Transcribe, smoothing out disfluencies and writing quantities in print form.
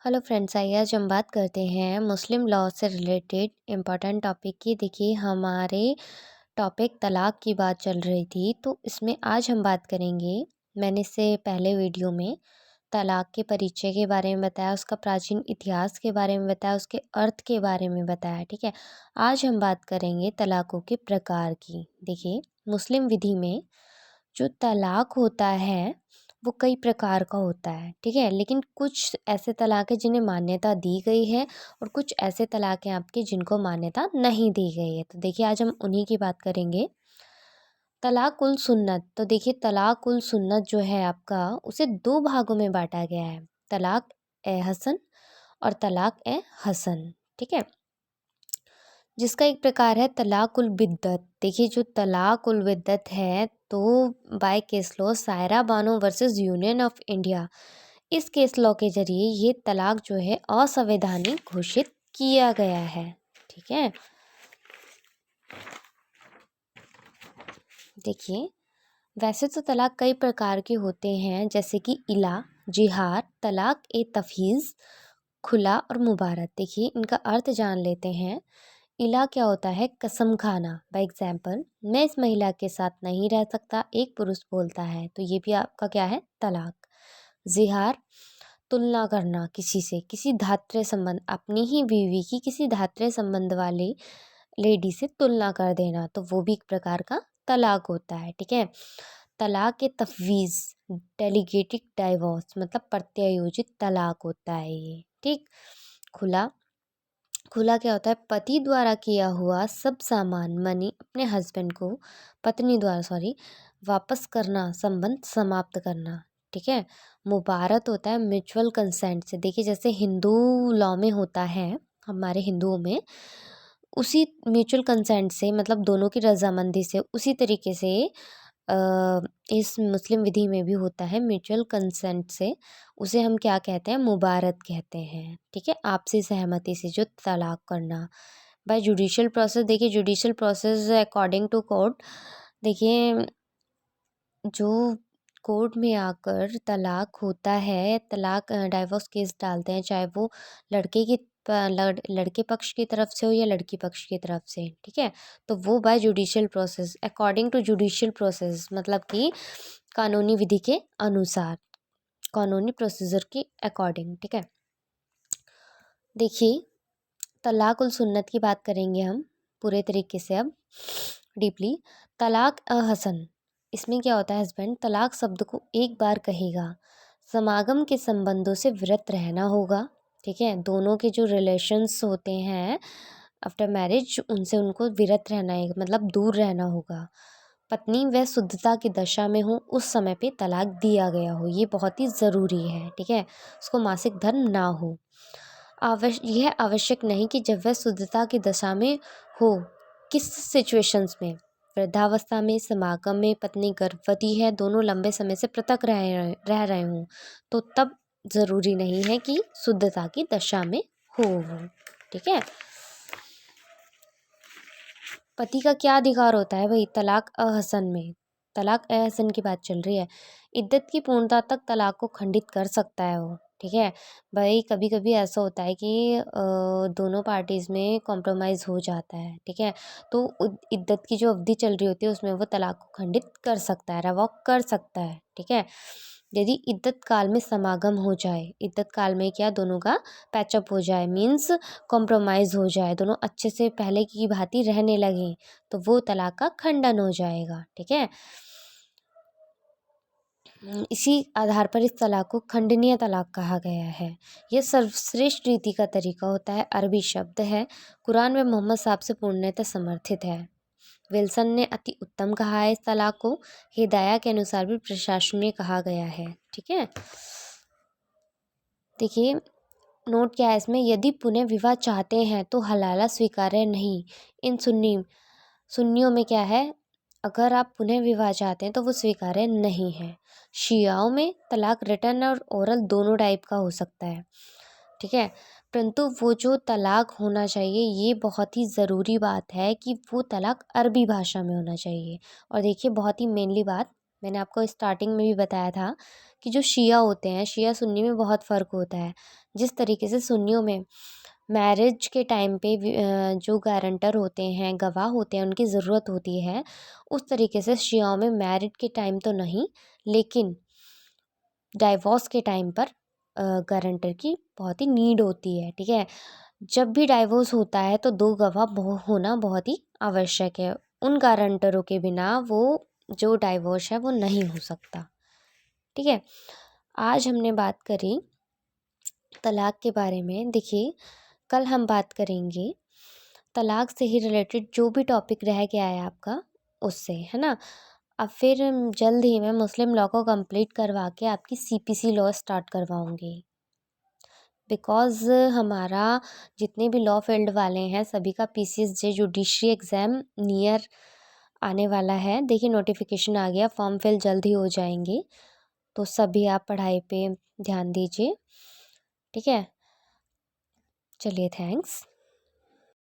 Hello friends, आइए आज हम बात करते हैं मुस्लिम लॉ से रिलेटेड इम्पॉर्टेंट टॉपिक की। देखिए, हमारे टॉपिक तलाक की बात चल रही थी, तो इसमें आज हम बात करेंगे। मैंने इससे पहले वीडियो में तलाक के परिचय के बारे में बताया, उसका प्राचीन इतिहास के बारे में बताया, उसके अर्थ के बारे में बताया। ठीक है, आज हम बात करेंगे तलाकों के प्रकार की। देखिए, मुस्लिम विधि में जो तलाक होता है वो कई प्रकार का होता है। ठीक है, लेकिन कुछ ऐसे तलाक हैं जिन्हें मान्यता दी गई है और कुछ ऐसे तलाक हैं आपके जिनको मान्यता नहीं दी गई है। तो देखिए, आज हम उन्हीं की बात करेंगे। तलाक उल सुन्नत। तो देखिए, तलाक उल सुन्नत जो है आपका, उसे दो भागों में बांटा गया है। तलाक ए हसन और तलाक ए हसन। ठीक है, जिसका एक प्रकार है तलाक उल बिद्दत। देखिए, जो तलाक उल बिद्दत है, तो by case law Saira Bano versus union of India, इस केस लॉ के जरिए ये तलाक जो है असंवैधानिक घोषित किया गया है। ठीक है, देखिए, वैसे तो तलाक कई प्रकार के होते हैं, जैसे कि इला, जिहार, तलाक ए तफहीज़, खुला और मुबारक। देखिए, इनका अर्थ जान लेते हैं। इला क्या होता है? कसम खाना। बाय एग्जाम्पल, मैं इस महिला के साथ नहीं रह सकता, एक पुरुष बोलता है, तो ये भी आपका क्या है? तलाक। जिहार, तुलना करना किसी से, किसी धात्र्य संबंध, अपनी ही बीवी की किसी धात्र्य संबंध वाली लेडी से तुलना कर देना, तो वो भी एक प्रकार का तलाक होता है। ठीक है, तलाक ए तफवीज़, डेलीगेटेड डाइवोर्स, मतलब प्रत्यायोजित तलाक होता है ये। ठीक। खुला, खुला क्या होता है? पति द्वारा किया हुआ सब सामान, मनी, अपने हस्बैंड को पत्नी द्वारा वापस करना, संबंध समाप्त करना। ठीक है, मुबारत होता है म्यूचुअल कंसेंट से। देखिए, जैसे हिंदू लॉ में होता है, हमारे हिंदुओं में उसी म्यूचुअल कंसेंट से, मतलब दोनों की रजामंदी से, उसी तरीके से अ, इस मुस्लिम विधि में भी होता है म्यूचुअल कंसेंट से। उसे हम क्या कहते हैं? मुबारत कहते हैं। ठीक है, आपसी सहमति से जो तलाक करना बाय जुडिशियल प्रोसेस। देखिए, judicial process according to court, देखिए, जो कोर्ट में आकर तलाक होता है, तलाक डाइवोर्स केस डालते हैं, चाहे वो लड़के की लड़के पक्ष की तरफ से हो या लड़की पक्ष की तरफ से। ठीक है, तो वो by judicial process, according to judicial process, मतलब कि कानूनी विधि के अनुसार, कानूनी प्रोसीजर के अकॉर्डिंग। ठीक है, देखिए, तलाक उल सुन्नत की बात करेंगे हम पूरे तरीके से अब डीपली। तलाक हसन, इसमें क्या होता है? हस्बैंड तलाक शब्द को एक बार कहेगा, समागम के संबंधों से विरत रहना होगा। ठीक है, दोनों के जो रिलेशंस होते हैं आफ्टर मैरिज, उनसे उनको विरत रहना है, मतलब दूर रहना होगा। पत्नी व शुद्धता की दशा में हो उस समय पे तलाक दिया गया हो, ये बहुत ही ज़रूरी है। ठीक है, उसको मासिक धर्म ना हो। यह आवश्यक नहीं कि जब वह शुद्धता की दशा में हो। किस सिचुएशंस में? वृद्धावस्था में, समागम में, पत्नी गर्भवती है, दोनों लंबे समय से पृथक रह रहे हों, तो तब ज़रूरी नहीं है कि शुद्धता की दशा में हो वो। ठीक है, पति का क्या अधिकार होता है भाई तलाक अहसन में? तलाक अहसन की बात चल रही है। इद्दत की पूर्णता तक तलाक को खंडित कर सकता है वो। ठीक है, भाई कभी कभी ऐसा होता है कि दोनों पार्टीज़ में कॉम्प्रोमाइज़ हो जाता है। ठीक है, तो इद्दत की जो अवधि चल रही होती है उसमें वो तलाक को खंडित कर सकता है, रिवॉक कर सकता है। ठीक है, यदि इद्दत काल में समागम हो जाए, इद्दत काल में क्या, दोनों का पैचअप हो जाए, मीन्स कॉम्प्रोमाइज़ हो जाए, दोनों अच्छे से पहले की भांति रहने लगें, तो वो तलाक का खंडन हो जाएगा। ठीक है, इसी आधार पर इस तलाक को खंडनीय तलाक कहा गया है। यह सर्वश्रेष्ठ रीति का तरीका होता है। अरबी शब्द है, कुरान में मोहम्मद साहब से पूर्णतः समर्थित है। विल्सन ने अति उत्तम कहा है इस तलाक को। हिदाया के अनुसार भी प्रशासनीय कहा गया है। ठीक है, देखिए, नोट क्या है इसमें? यदि पुनः विवाह चाहते हैं तो हलाला स्वीकार्य नहीं। इन सुन्नियों में क्या है? अगर आप पुनः विवाह चाहते हैं तो वो स्वीकार्य नहीं है। शियाओं में तलाक रिटन और ओरल दोनों टाइप का हो सकता है। ठीक है, परंतु वो जो तलाक होना चाहिए, ये बहुत ही ज़रूरी बात है कि वो तलाक अरबी भाषा में होना चाहिए। और देखिए, बहुत ही मेनली बात मैंने आपको स्टार्टिंग में भी बताया था कि जो शिया होते हैं, शिया सुन्नी में बहुत फ़र्क होता है। जिस तरीके से सुन्नियों में मैरिज के टाइम पे जो गारंटर होते हैं, गवाह होते हैं, उनकी ज़रूरत होती है, उस तरीके से शियाओं में मैरिड के टाइम तो नहीं, लेकिन डाइवोर्स के टाइम पर गारंटर की बहुत ही नीड होती है। ठीक है, जब भी डाइवोर्स होता है तो 2 गवाह होना बहुत ही आवश्यक है। उन गारंटरों के बिना वो जो डाइवोर्स है वो नहीं हो सकता। ठीक है, आज हमने बात करी तलाक के बारे में। देखिए, कल हम बात करेंगे तलाक से ही रिलेटेड जो भी टॉपिक रह गया है आपका, उससे, है ना। अब फिर जल्द ही मैं मुस्लिम लॉ को कंप्लीट करवा के आपकी सीपीसी लॉ स्टार्ट करवाऊंगी, बिकॉज़ हमारा जितने भी लॉ फील्ड वाले हैं सभी का पीसीएसजे जुडिशरी एग्ज़ाम नियर आने वाला है। देखिए, नोटिफिकेशन आ गया, फॉर्म फिल जल्द ही हो जाएंगे, तो सभी आप पढ़ाई पे ध्यान दीजिए। ठीक है, चलिए, थैंक्स।